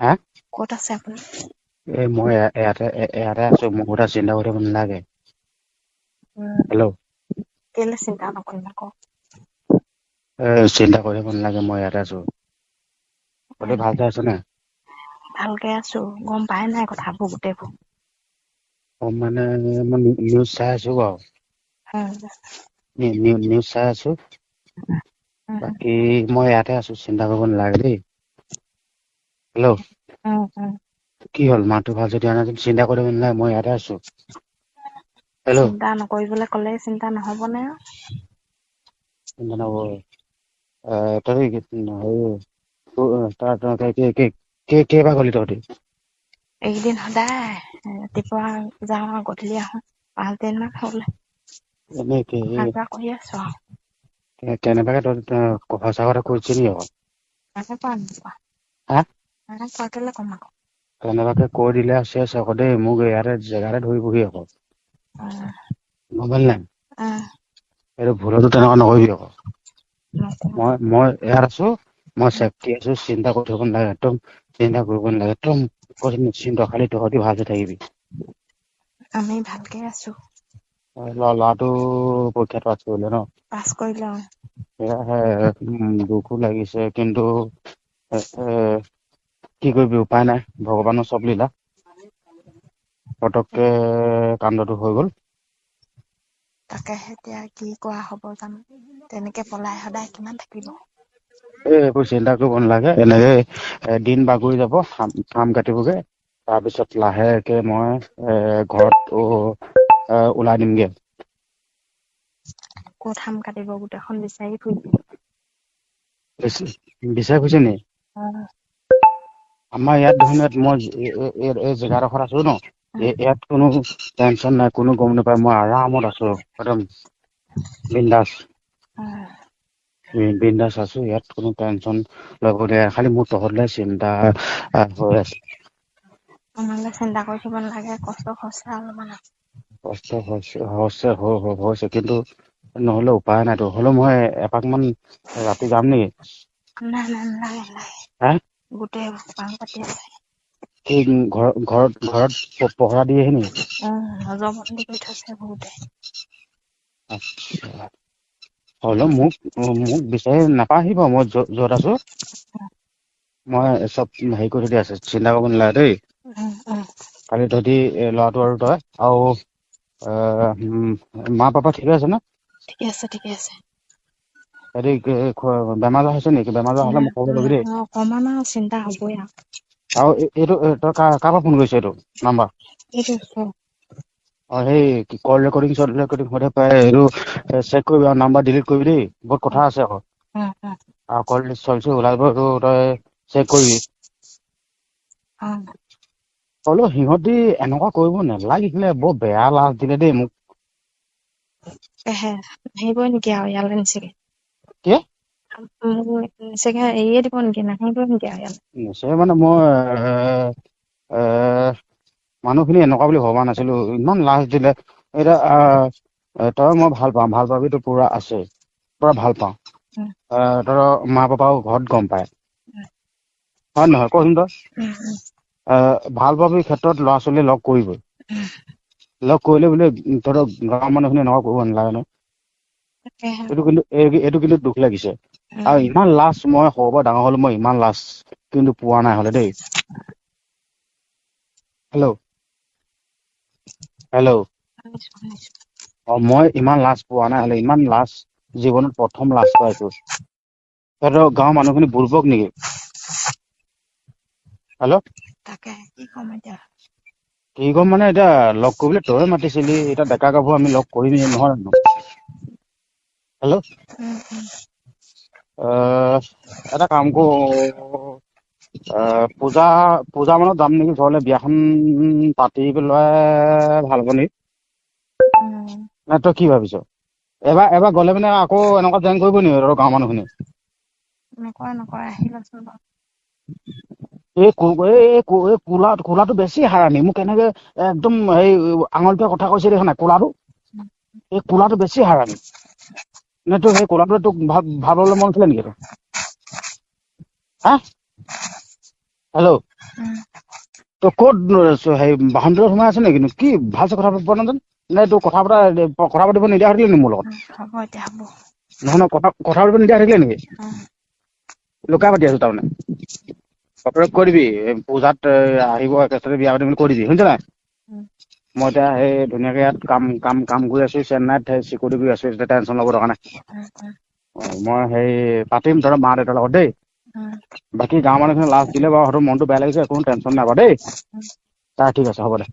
হা ক'ত আছে আপুনি? মই ইয়াতে আছো। মোৰ কথা চিন্তা কৰিব নালাগে। হেল্ল' কেলে চিন্তা নকৰিম আকৌ? চিন্তা কৰিব নালাগে, মই ইয়াতে আছো। তহঁতি ভালকে আছ নে? ভালকে আছো। গম পাই নাই কথাবোৰ গোটেইবোৰ? মানে মই নিউজ চাই আছো বাৰু। নিউজ চাই আছো। বাকী মই ইয়াতে আছো, চিন্তা কৰিব নালাগে দেই। হেল্ল' কি হ'ল? মাতটো ভাল যদি অহা নাই, চিন্তা কৰিব নালাগে, মই ইয়াতে আছো। হেল্ল' চিন্তা নকৰিবলৈ ক'লে চিন্তা নহ'বনে? চিন্তা নকৰো। কেইবাৰ গলি তহঁতি? এইকেইদিন সদায় ৰাতিপুৱা যাওঁ আৰু গধূলি আহো। 5 দিন মান হ'ল। এনেই অহা-যোৱা কৰি আছো আৰু। কেনেবাকে তহঁতি সঁচা কথা কৈছিলি নি আকৌ? হা কেলে কম আকৌ? কেনেবাকে কৈ দিলে চেচ আকৌ দেই, মোক ইয়াতে জেগাতে ধৰিবহি আকৌ। গম পালি নাই? এইটো ভুলতো তেনেকুৱা নকৰিবি আকৌ। মই ইয়াত আছো, মই চেফটি আছো, চিন্তা কৰি থাকিব নালাগে। একদম চিন্তা কৰিব নালাগে, একদম নিশ্চিন্ত, খালি তহঁতি ভালকে থাকিবি। আমি ভালকে আছো। ল'ৰাটো পৰীক্ষাটো পাছ কৰিলে ন? পাছ কৰিলে অ। সেয়াহে দুখো লাগিছে, কিন্তু কি কৰিবি উপায় নাই, ভগৱানৰ চব লীলা। পতককে কাণ্ডটো হৈ গ'ল। তাকেহে এতিয়া কি কৰা হ'ব জানো? তেনেকে পলাই সদায় কিমান থাকিব? এইবোৰ চিন্তা কৰিব নালাগে, এনেকে দিন বাগৰি যাব, ফাৰ্ম কাটিবগে। তাৰপিছত লাহেকে মই ঘৰত ওলাই দিমগে। ক'ত হাম কাটিব? গোটেইখন বিচাৰি ফুৰিছে। বিচাৰি ফুৰিছে নি? আমাৰ ইয়াত দেখোন, মই এই জেগাডোখৰত আছো ন, ইয়াত কোনো টেনচন নাই, কোনো গম নাপায়, মই আৰামত আছো একদম বিন্দাছ। বিন্দাছ আছো, ইয়াত কোনো টেনচন ল'ব দে, খালি মোৰ তহঁতলে চিন্তা হৈ আছে। নহ'লে চিন্তা কৰি থাকিব নালাগে, কষ্ট হৈছে অলপমান। কষ্ট হৈছে, কিন্তু নহ'লে উপায় নাইতো। হ'লেও মই এপাক মান ৰাতি যাম নেকি? নাই নালাগে। হা গোটেই পাল পাতি আছে। সেই ঘৰত পহৰা দি আহি নেকি? নজৰবন্দী কৰি থৈছে বহুতে। আচ্ছা, হ'লেও মোক বিচাৰি নাপাহিব, মই য'ত আছো। মই চব হেৰি কৰি থৈ দিয়া আছে, চিন্তা কৰিব নালাগে দেই। খালি তহঁতি ল'ৰাটো আৰু তই মা পাপা ঠিকে আছে নে? ঠিকে আছে, ঠিকে আছে। হেৰি বেমাৰ আজাৰ হৈছে নেকি? বেমাৰ আজাৰ হ'লে মোক খবৰ কৰিবি দেই। অকমান আৰু চিন্তা হ'বই আৰু। আৰু এইটো তই কাৰ পৰা ফোন কৰিছ এইটো নাম্বাৰ? এইটো সেই কল ৰেকৰ্ডিং হৈ পাৰে, এইটো চেক কৰিবি আৰু নাম্বাৰ ডিলিট কৰিবি দেই। বহুত কথা আছে আকৌ। আৰু কল লিষ্ট ওলাব, এইটো তই চেক কৰিবি। হ'লেও সিহঁতি এনেকুৱা কৰিব নালাগিছিলে, বৰ বেয়া লাজ দিলে দেই মোক। নাহিবই নেকি আৰু ইয়ালৈ নিচাকে? কি? নিচাকে এৰিয়ে দিব নেকি? নাহিবই নেকি আৰু ইয়ালৈ? নিশ্চয় মানে মই মানুহখিনি এনেকুৱা বুলি ভবা নাছিলো, ইমান লাজ দিলে। এতিয়া তই মই ভাল পাওঁ, ভাল পাবিতো পুৰা আছে, পুৰা ভাল পাওঁ। তই মা পাপাও ঘৰত গম পায়। হয় নহয় কচোন তই? ভাল পোৱাৰ ক্ষেত্ৰত ল'ৰা ছোৱালীয়ে লগ কৰিবই। লগ কৰিলে বোলে তহঁতৰ গাঁৱৰ মানুহখিনি এনেকুৱা কৰিব নালাগে নহয়। এইটো কিন্তু দুখ লাগিছে। আৰু ইমান লাজ, মই সৰুৰ পৰা ডাঙৰ হ'লো, মই ইমান লাজ কিন্তু পোৱা নাই হ'লে দেই। হেল্ল'। মই ইমান লাজ পোৱা নাই হ'লে, ইমান লাজ জীৱনত প্ৰথম লাজ পাইছো। তহঁতৰ গাঁৱৰ মানুহখিনি বুৰ্বক নেকি? হেল্ল'। তাকে কি কম এতিয়া? কি কম মানে, এতিয়া লগ কৰিবলৈ তইয়ে মাতিছিলি, এতিয়া ডেকা গাভৰু আমি লগ কৰিমেই নহয় জানো? হেল্ল'। এটা কাম কৰো, পূজা মানত যাম নেকি ঘৰলে, বিয়াখন পাতি পেলাই ভাল হ'ব নেকি? নে তই কি ভাবিছ? এবাৰ গ'লে মানে আকৌ এনেকুৱা জইন কৰিব নেকি তহঁতৰ গাঁৱৰ মানুহখিনি? নকৰে, আহি লওঁকচোন বাৰু। এই কোলাটো বেছি হাৰামি, মোক কেনেকে একদম আঙুলিটোৱে কথা কৈছে দেখা নাই, কোলাটো। এই কোলাটো বেছি হাৰামি। নে তোৰ সেই কোলাটোৱে তোক ভাল পাবলৈ মন আছিলে নেকি তোৰ? হা? হেল্ল'। তো ক'ত হেৰি বাহনটোত সোমাই আছে নেকি? কি ভালছে কথা পাতিব নাজান নে তোৰ কথা পাতিব নিদিয়া থাকিলে নেকি মোৰ লগত? হ'ব এতিয়া হ'ব। নহয় কথা পাতিব নিদিয়া থাকিলে নেকি? লুকাই পাতি আছো তাৰমানে। বাপেৰক কৈ দিবি পূজাত আহিব একেবাৰে বিয়া পাতিম বুলি কৈ দিবি, শুনিছ নাই? মই এতিয়া সেই ধুনীয়াকে ইয়াত কাম কৰি আছো, চেন্নাইত চিকিউৰিটি কৰি আছো, এতিয়া টেনশ্যন ল'ব দৰকাৰ নাই। মই সেই পাতিম তহঁতৰ মা দেউতাৰ লগত দেই। বাকী গাঁৱৰ মানুহখিনি লাজ দিলে বাৰু হয়তো মনটো বেয়া লাগিছে, কোনো টেনশ্যন নাই বাৰু দেই। ঠিক আছে, হ'ব দে।